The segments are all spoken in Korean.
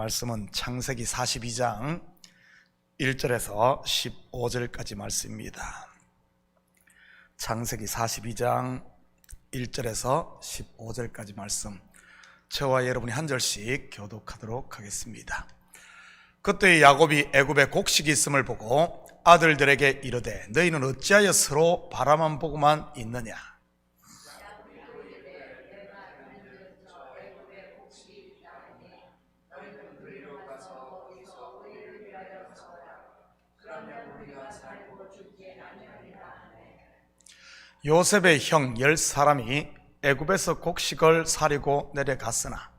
말씀은 창세기 42장 1절에서 15절까지 말씀입니다. 창세기 42장 1절에서 15절까지 말씀, 저와 여러분이 한 절씩 교독하도록 하겠습니다. 그때 야곱이 애굽에 곡식이 있음을 보고 아들들에게 이르되 너희는 어찌하여 서로 바라만 보고만 있느냐. 요셉의 형 10사람이 애굽에서 곡식을 사려고 내려갔으나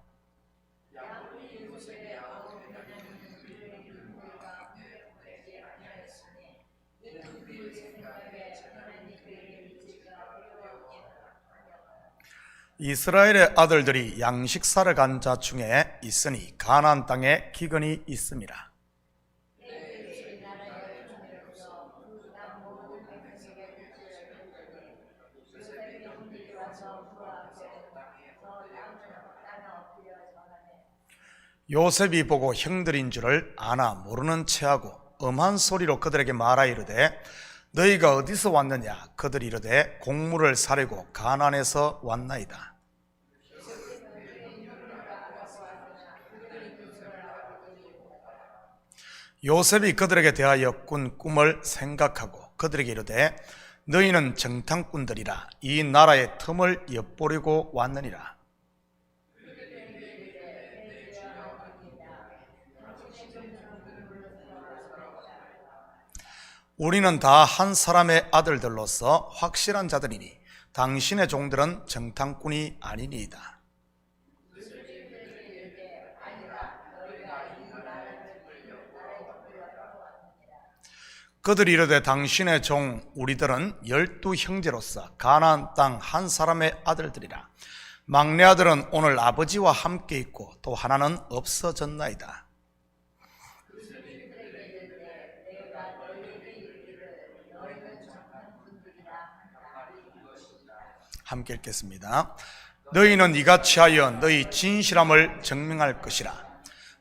이스라엘의 아들들이 양식 사러 간 자 중에 있으니 가나안 땅에 기근이 있음이라. 요셉이 보고 형들인 줄을 아나 모르는 체하고 엄한 소리로 그들에게 말하 이르되 너희가 어디서 왔느냐. 그들이 이르되 곡물을 사려고 가나안에서 왔나이다. 요셉이 그들에게 대하여 꾼 꿈을 생각하고 그들에게 이르되 너희는 정탐꾼들이라 이 나라의 틈을 엿보려고 왔느니라. 우리는 다 한 사람의 아들들로서 확실한 자들이니 당신의 종들은 정탐꾼이 아니니이다. 그들이 이르되 당신의 종 우리들은 12형제로서 가나안 땅 한 사람의 아들들이라. 막내 아들은 오늘 아버지와 함께 있고 또 하나는 없어졌나이다. 함께 읽겠습니다. 너희는 이같이 하여 너희 진실함을 증명할 것이라.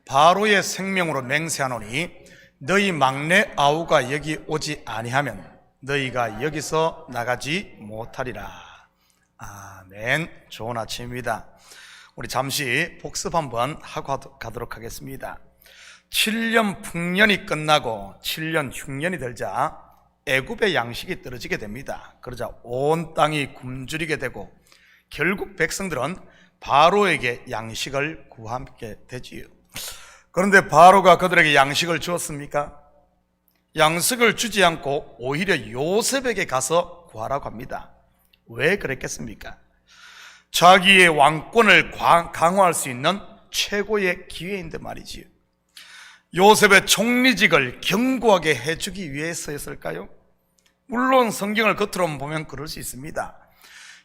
바로의 생명으로 맹세하노니 너희 막내 아우가 여기 오지 아니하면 너희가 여기서 나가지 못하리라. 아멘. 좋은 아침입니다. 우리 잠시 복습 한번 하고 가도록 하겠습니다. 7년 풍년이 끝나고 7년 흉년이 들자 애굽의 양식이 떨어지게 됩니다. 그러자 온 땅이 굶주리게 되고 결국 백성들은 바로에게 양식을 구하게 되지요. 그런데 바로가 그들에게 양식을 주었습니까? 양식을 주지 않고 오히려 요셉에게 가서 구하라고 합니다. 왜 그랬겠습니까? 자기의 왕권을 강화할 수 있는 최고의 기회인데 말이지요. 요셉의 총리직을 견고하게 해주기 위해서였을까요? 물론 성경을 겉으로 보면 그럴 수 있습니다.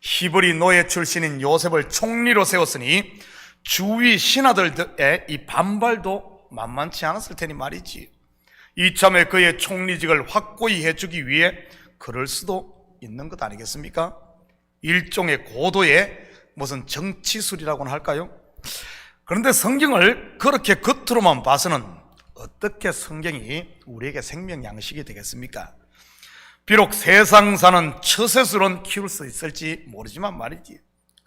히브리 노예 출신인 요셉을 총리로 세웠으니 주위 신하들의 이 반발도 만만치 않았을 테니 말이지. 이참에 그의 총리직을 확고히 해주기 위해 그럴 수도 있는 것 아니겠습니까? 일종의 고도의 무슨 정치술이라고는 할까요? 그런데 성경을 그렇게 겉으로만 봐서는 어떻게 성경이 우리에게 생명 양식이 되겠습니까? 비록 세상 사는 처세술은 키울 수 있을지 모르지만 말이지.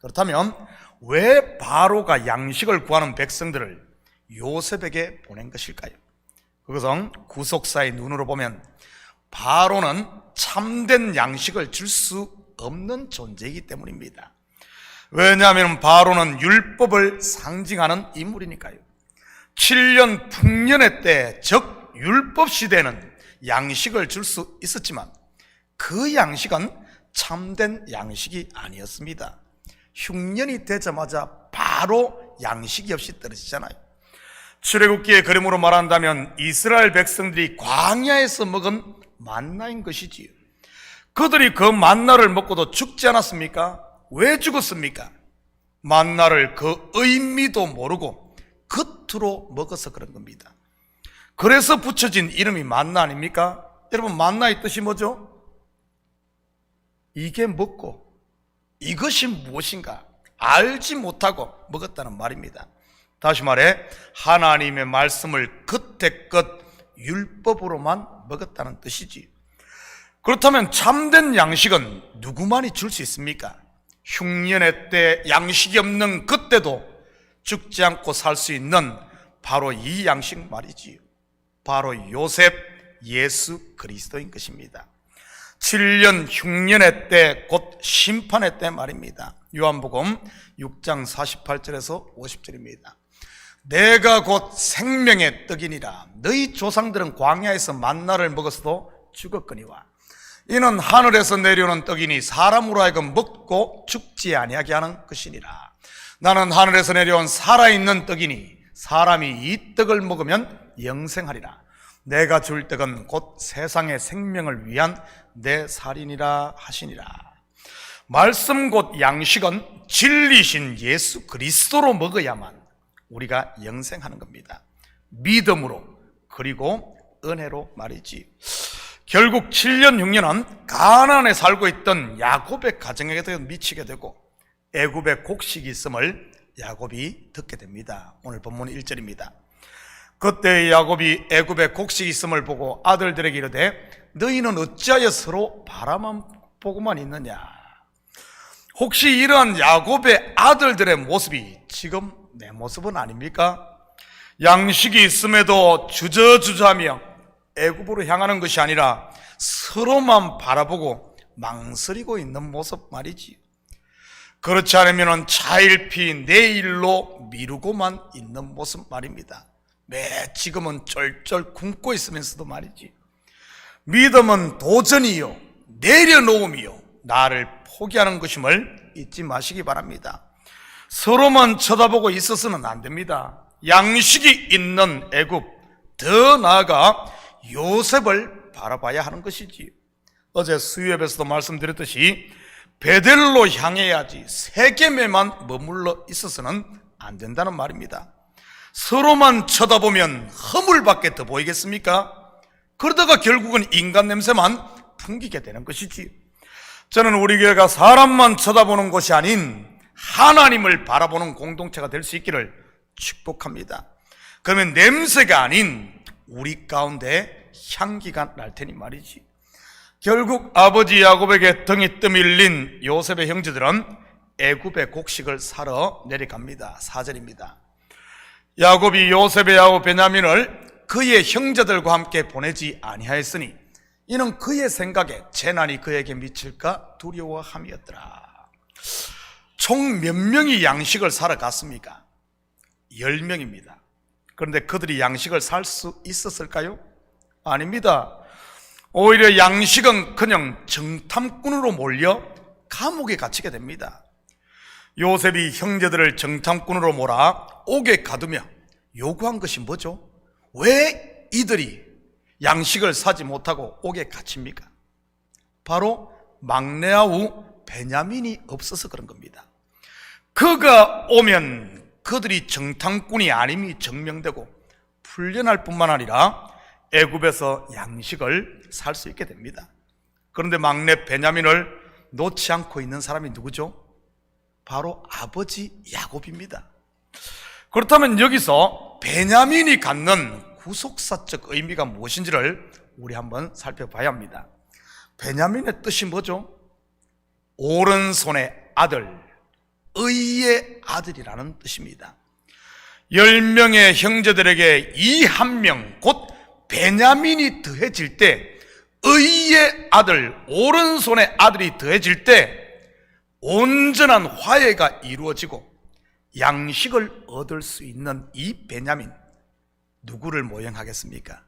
그렇다면 왜 바로가 양식을 구하는 백성들을 요셉에게 보낸 것일까요? 그것은 구속사의 눈으로 보면 바로는 참된 양식을 줄 수 없는 존재이기 때문입니다. 왜냐하면 바로는 율법을 상징하는 인물이니까요. 7년 풍년의 때, 즉 율법 시대에는 양식을 줄 수 있었지만 그 양식은 참된 양식이 아니었습니다. 흉년이 되자마자 바로 양식이 없이 떨어지잖아요. 출애굽기의 그림으로 말한다면 이스라엘 백성들이 광야에서 먹은 만나인 것이지요. 그들이 그 만나를 먹고도 죽지 않았습니까? 왜 죽었습니까? 만나를 그 의미도 모르고 겉으로 먹어서 그런 겁니다. 그래서 붙여진 이름이 만나 아닙니까? 여러분, 만나의 뜻이 뭐죠? 이게 먹고 이것이 무엇인가 알지 못하고 먹었다는 말입니다. 다시 말해 하나님의 말씀을 그때껏 율법으로만 먹었다는 뜻이지. 그렇다면 참된 양식은 누구만이 줄 수 있습니까? 흉년의 때 양식이 없는 그때도 죽지 않고 살 수 있는 바로 이 양식 말이지요. 바로 요셉 예수 그리스도인 것입니다. 7년 흉년의 때 곧 심판의 때 말입니다. 요한복음 6장 48절에서 50절입니다. 내가 곧 생명의 떡이니라. 너희 조상들은 광야에서 만나를 먹었어도 죽었거니와 이는 하늘에서 내려오는 떡이니 사람으로 하여금 먹고 죽지 아니하게 하는 것이니라. 나는 하늘에서 내려온 살아있는 떡이니 사람이 이 떡을 먹으면 영생하리라. 내가 줄 떡은 곧 세상의 생명을 위한 내 살이니라 하시니라. 말씀 곧 양식은 진리신 예수 그리스도로 먹어야만 우리가 영생하는 겁니다. 믿음으로 그리고 은혜로 말이지. 결국 7년 흉년은 가나안에 살고 있던 야곱의 가정에게도 미치게 되고 애굽의 곡식이 있음을 야곱이 듣게 됩니다. 오늘 본문 1절입니다. 그때 야곱이 애굽의 곡식이 있음을 보고 아들들에게 이르되 너희는 어찌하여 서로 바라만 보고만 있느냐. 혹시 이러한 야곱의 아들들의 모습이 지금 내 모습은 아닙니까? 양식이 있음에도 주저주저하며 애굽으로 향하는 것이 아니라 서로만 바라보고 망설이고 있는 모습 말이지. 그렇지 않으면 차일피 내일로 미루고만 있는 모습 말입니다. 지금은 쫄쫄 굶고 있으면서도 말이지. 믿음은 도전이요 내려놓음이요 나를 포기하는 것임을 잊지 마시기 바랍니다. 서로만 쳐다보고 있어서는 안 됩니다. 양식이 있는 애굽, 더 나아가 요셉을 바라봐야 하는 것이지. 어제 수요예배에서도 말씀드렸듯이 베델로 향해야지 세겜에만 머물러 있어서는 안 된다는 말입니다. 서로만 쳐다보면 허물밖에 더 보이겠습니까? 그러다가 결국은 인간 냄새만 풍기게 되는 것이지. 저는 우리 교회가 사람만 쳐다보는 것이 아닌 하나님을 바라보는 공동체가 될 수 있기를 축복합니다. 그러면 냄새가 아닌 우리 가운데 향기가 날 테니 말이지. 결국 아버지 야곱에게 등이 떠밀린 요셉의 형제들은 애굽의 곡식을 사러 내려갑니다. 4절입니다. 야곱이 요셉의 아우 베냐민을 그의 형제들과 함께 보내지 아니하였으니 이는 그의 생각에 재난이 그에게 미칠까 두려워함이었더라. 총 몇 명이 양식을 사러 갔습니까? 10명입니다. 그런데 그들이 양식을 살 수 있었을까요? 아닙니다. 오히려 양식은 그냥 정탐꾼으로 몰려 감옥에 갇히게 됩니다. 요셉이 형제들을 정탐꾼으로 몰아 옥에 가두며 요구한 것이 뭐죠? 왜 이들이 양식을 사지 못하고 옥에 갇힙니까? 바로 막내 아우 베냐민이 없어서 그런 겁니다. 그가 오면 그들이 정탐꾼이 아님이 증명되고 풀려날 뿐만 아니라 애굽에서 양식을 살 수 있게 됩니다. 그런데 막내 베냐민을 놓지 않고 있는 사람이 누구죠? 바로 아버지 야곱입니다. 그렇다면 여기서 베냐민이 갖는 구속사적 의미가 무엇인지를 우리 한번 살펴봐야 합니다. 베냐민의 뜻이 뭐죠? 오른손의 아들, 의의 아들이라는 뜻입니다. 10명의 형제들에게 이 한 명, 곧 베냐민이 더해질 때, 의의 아들, 오른손의 아들이 더해질 때 온전한 화해가 이루어지고 양식을 얻을 수 있는 이 베냐민, 누구를 모형하겠습니까?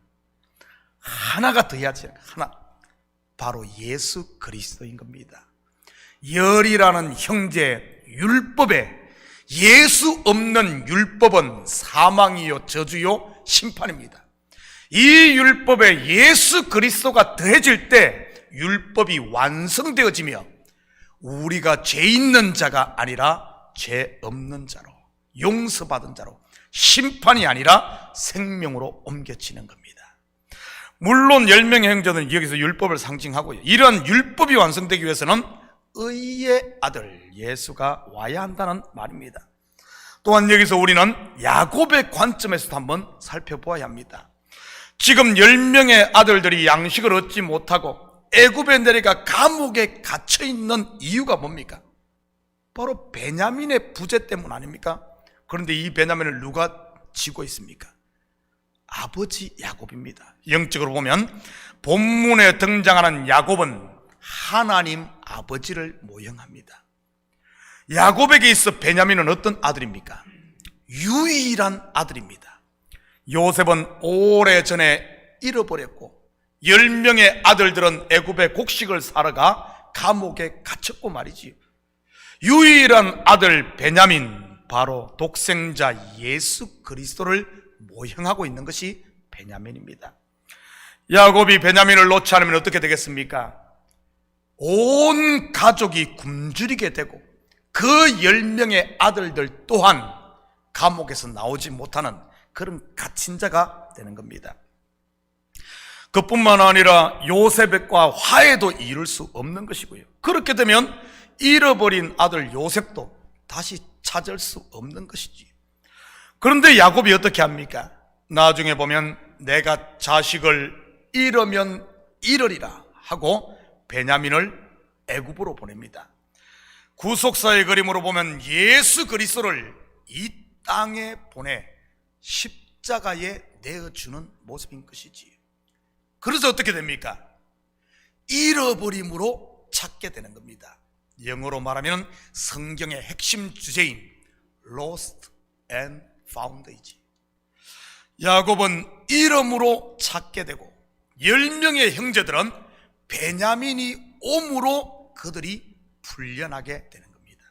하나가 더해야지, 하나, 바로 예수 그리스도인 겁니다. 열이라는 형제 율법에 예수 없는 율법은 사망이요 저주요 심판입니다. 이 율법에 예수 그리스도가 더해질 때 율법이 완성되어지며 우리가 죄 있는 자가 아니라 죄 없는 자로, 용서받은 자로, 심판이 아니라 생명으로 옮겨지는 겁니다. 물론 10명의 형제는 여기서 율법을 상징하고요, 이런 율법이 완성되기 위해서는 의의 아들 예수가 와야 한다는 말입니다. 또한 여기서 우리는 야곱의 관점에서도 한번 살펴보아야 합니다. 지금 10명의 아들들이 양식을 얻지 못하고 애굽에 내려가 감옥에 갇혀 있는 이유가 뭡니까? 바로 베냐민의 부재 때문 아닙니까? 그런데 이 베냐민을 누가 지고 있습니까? 아버지 야곱입니다. 영적으로 보면 본문에 등장하는 야곱은 하나님 아버지를 모형합니다. 야곱에게 있어 베냐민은 어떤 아들입니까? 유일한 아들입니다. 요셉은 오래전에 잃어버렸고 10명의 아들들은 애굽의 곡식을 사러 가 감옥에 갇혔고 말이지요. 유일한 아들 베냐민, 바로 독생자 예수 그리스도를 모형하고 있는 것이 베냐민입니다. 야곱이 베냐민을 놓지 않으면 어떻게 되겠습니까? 온 가족이 굶주리게 되고 그 10명의 아들들 또한 감옥에서 나오지 못하는 그런 갇힌 자가 되는 겁니다. 그뿐만 아니라 요셉과 화해도 이룰 수 없는 것이고요. 그렇게 되면 잃어버린 아들 요셉도 다시 찾을 수 없는 것이지. 그런데 야곱이 어떻게 합니까? 나중에 보면 내가 자식을 잃으면 잃으리라 하고 베냐민을 애굽으로 보냅니다. 구속사의 그림으로 보면 예수 그리스도를 이 땅에 보내 십자가에 내어주는 모습인 것이지. 그래서 어떻게 됩니까? 잃어버림으로 찾게 되는 겁니다. 영어로 말하면 성경의 핵심 주제인 Lost and Found이지. 야곱은 잃음으로 찾게 되고 10명의 형제들은 베냐민이 옴으로 그들이 풀려나게 되는 겁니다.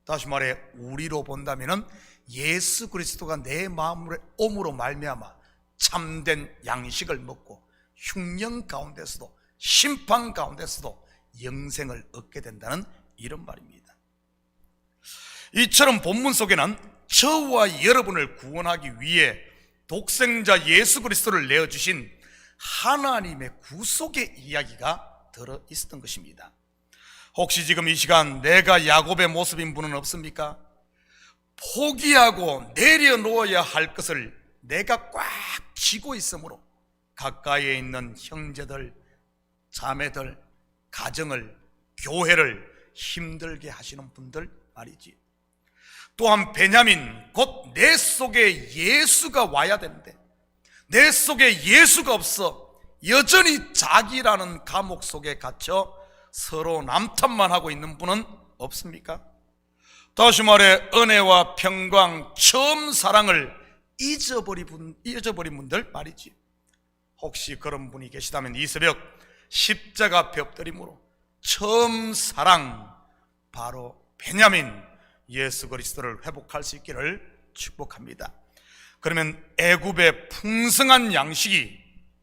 다시 말해 우리로 본다면 예수 그리스도가 내 마음의 옴으로 말미암아 참된 양식을 먹고 흉령 가운데서도 심판 가운데서도 영생을 얻게 된다는 이런 말입니다. 이처럼 본문 속에는 저와 여러분을 구원하기 위해 독생자 예수 그리스도를 내어주신 하나님의 구속의 이야기가 들어있었던 것입니다. 혹시 지금 이 시간 내가 야곱의 모습인 분은 없습니까? 포기하고 내려놓아야 할 것을 내가 꽉 쥐고 있으므로 가까이에 있는 형제들, 자매들, 가정을, 교회를 힘들게 하시는 분들 말이지. 또한 베냐민, 곧 내 속에 예수가 와야 되는데 내 속에 예수가 없어 여전히 자기라는 감옥 속에 갇혀 서로 남탓만 하고 있는 분은 없습니까? 다시 말해 은혜와 평강, 처음 사랑을 잊어버린 분들 말이지. 혹시 그런 분이 계시다면 이 새벽 십자가 앞에 엎드림으로 처음 사랑, 바로 베냐민 예수 그리스도를 회복할 수 있기를 축복합니다. 그러면 애굽의 풍성한 양식이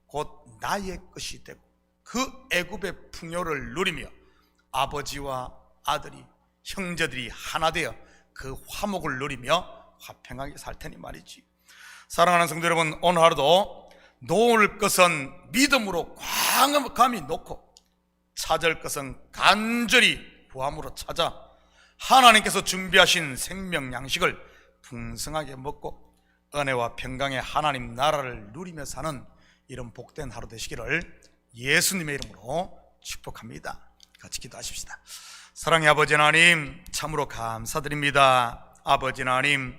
곧 나의 것이 되고 그 애굽의 풍요를 누리며 아버지와 아들이, 형제들이 하나 되어 그 화목을 누리며 화평하게 살 테니 말이지. 사랑하는 성도 여러분, 오늘 하루도 놓을 것은 믿음으로 과감히 놓고 찾을 것은 간절히 구함으로 찾아 하나님께서 준비하신 생명 양식을 풍성하게 먹고 은혜와 평강의 하나님 나라를 누리며 사는 이런 복된 하루 되시기를 예수님의 이름으로 축복합니다. 같이 기도하십시다. 사랑의 아버지 하나님, 참으로 감사드립니다. 아버지 하나님,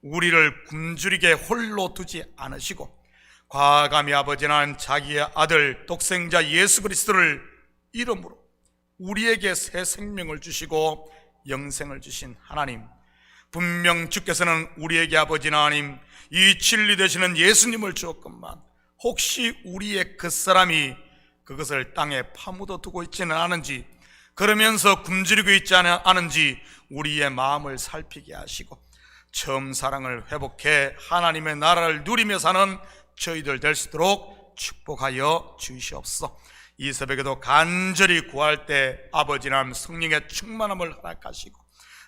우리를 굶주리게 홀로 두지 않으시고 과감히 아버지 하나님 자기의 아들 독생자 예수 그리스도를 이름으로 우리에게 새 생명을 주시고 영생을 주신 하나님, 분명 주께서는 우리에게 아버지 하나님 이 진리 되시는 예수님을 주었건만 혹시 우리의 끝사람이 그것을 땅에 파묻어 두고 있지는 않은지, 그러면서 굶주리고 있지 않은지 우리의 마음을 살피게 하시고 처음 사랑을 회복해 하나님의 나라를 누리며 사는 저희들 될 수 있도록 축복하여 주시옵소서. 이 새벽에도 간절히 구할 때 아버지 하나님 성령의 충만함을 허락하시고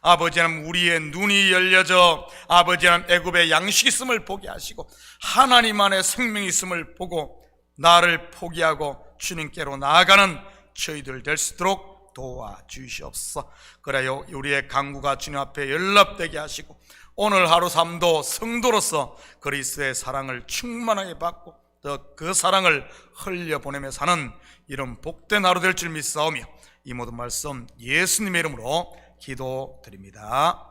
아버지 하나님 우리의 눈이 열려져 아버지 하나님 애굽의 양식이 있음을 보게 하시고 하나님 안에 생명이 있음을 보고 나를 포기하고 주님께로 나아가는 저희들 될 수 있도록 도와주시옵소서. 그래요 우리의 간구가 주님 앞에 연락되게 하시고 오늘 하루 삶도 성도로서 그리스도의 사랑을 충만하게 받고 또 그 사랑을 흘려보내며 사는 이런 복된 하루 될 줄 믿사오며 이 모든 말씀 예수님의 이름으로 기도드립니다.